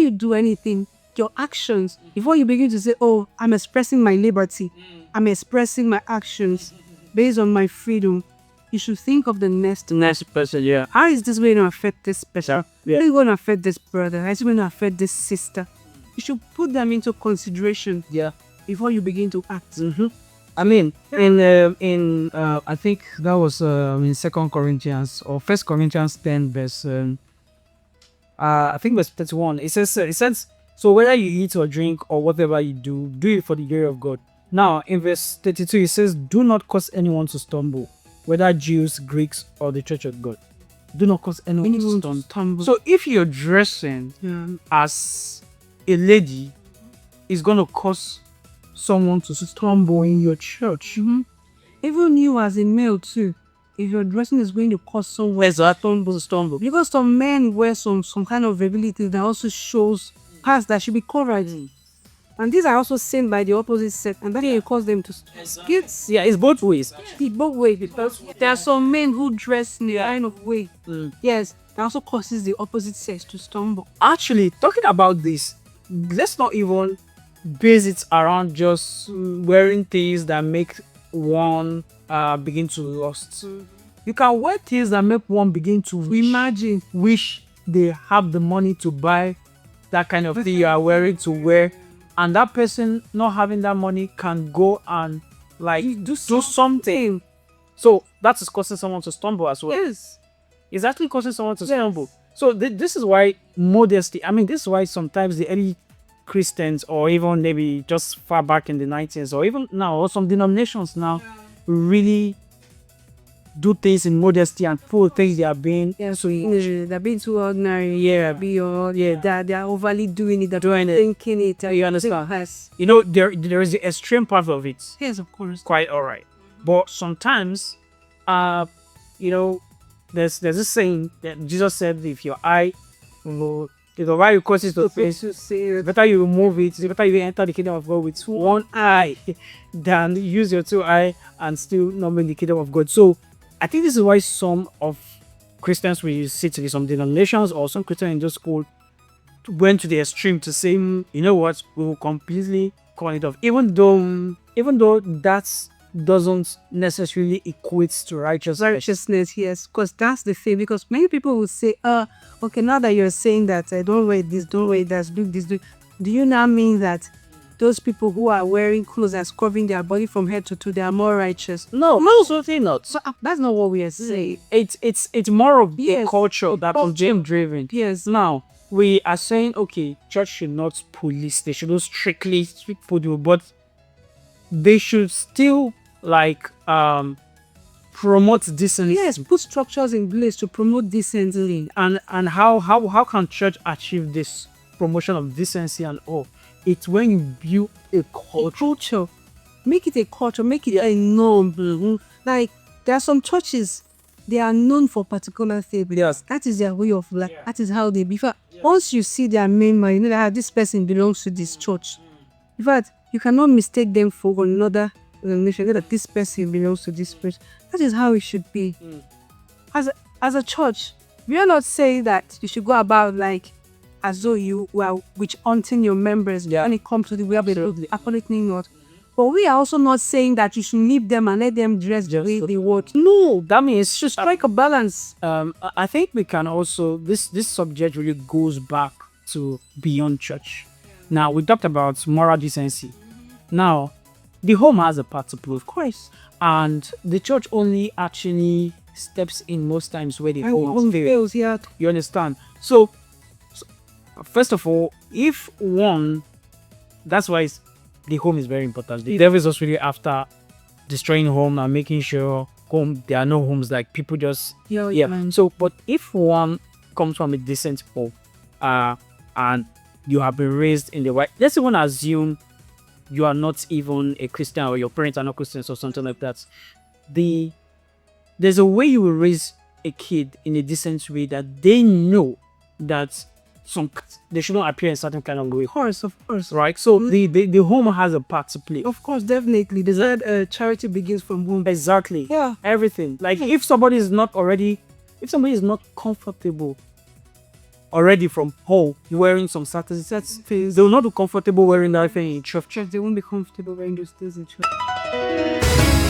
you do anything, your actions, before you begin to say, oh, I'm expressing my liberty, I'm expressing my actions based on my freedom, you should think of the next person. Yeah. How is this going to affect this person? Yeah. How is it going to affect this brother? How is it going to affect this sister? You should put them into consideration. Yeah. Before you begin to act. I mean, in I think that was in Second Corinthians or First Corinthians 10 verse I think verse 31. It says so whether you eat or drink or whatever you do, do it for the glory of God. Now in verse 32 it says, do not cause anyone to stumble, whether Jews, Greeks, or the Church of God. Do not cause anyone to stumble. So if you're dressing as a lady, it's gonna cause someone to stumble in your church. Even you as a male too, if your dressing is going to cause someone to stumble. Because some men wear some kind of ability that also shows parts that should be covered. And these are also seen by the opposite sex, and that will cause them to It's both ways. It's both ways, because there are some men who dress in a kind of way. Yes, that also causes the opposite sex to stumble. Actually, talking about this, let's not even base it around just wearing things that make one begin to lust. You can wear things that make one begin to wish they have the money to buy that kind of thing you are wearing to wear, and that person not having that money can go and like do something. So that is causing someone to stumble as well. Yes, it's actually causing someone to stumble. So this is why modesty. I mean, this is why sometimes the early Christians, or even maybe just far back in the 90s, or even now, or some denominations now, really do things in modesty and put things they are being. So they're being too ordinary. That they're overly doing it. They're thinking it. You understand? You know, there is the extreme part of it. Yes, of course. Quite alright. But sometimes, you know, there's this saying that Jesus said, if your eye, why you cause it to face, better you remove it. It's better you enter the kingdom of God with one eye than use your two eye and still not be in the kingdom of God. So I think this is why some of Christians we sit in some denominations, or some Christians in those school, went to the extreme to say, you know what, we will completely call it off, even though that doesn't necessarily equate to righteousness. Yes, because that's the thing. Because many people will say, okay, now that you're saying that I don't wear this, don't wear that, do this, do you now mean that those people who are wearing clothes that's covering their body from head to toe, they are more righteous? No, certainly not. So that's not what we are saying. It's more of the culture that is driven. Yes. Now we are saying, okay, church should not police. They should not strictly put you, but they should still promote decency. Yes, put structures in place to promote decency. And how can church achieve this promotion of decency and all? It's when you build a culture. Make it a culture, make it a norm. Like, there are some churches, they are known for particular things. Yes. That is their way of life. That is how they be. Once you see their main man, you know that this person belongs to this church. In fact, you cannot mistake them for another denomination, that this person belongs to this person. That is how it should be. As a church, we are not saying that you should go about like as though you were witch-hunting your members when it comes to the way of the Catholic not. But we are also not saying that you should leave them and let them dress the way they want. No, that means just strike a balance. I think we can also, this subject really goes back to beyond church. Now, we talked about moral decency. Now, the home has a part to play, of course. And the church only actually steps in most times where the home fails. Yeah. You understand? So, first of all, if one, that's why the home is very important. The devil is also really after destroying home and making sure there are no homes like people just So, but if one comes from a decent home, and you have been raised in the right, let's even assume you are not even a Christian, or your parents are not Christians or something like that. There's a way you will raise a kid in a decent way that they know that they should not appear in a certain kind of way. Of course. Right? So the home has a part to play. Of course, definitely. There's that charity begins from home. Exactly. Yeah. Everything. Like if somebody is not comfortable already from home, you're wearing some certain sets. They will not be comfortable wearing that thing in church. Church, they won't be comfortable wearing those things in church.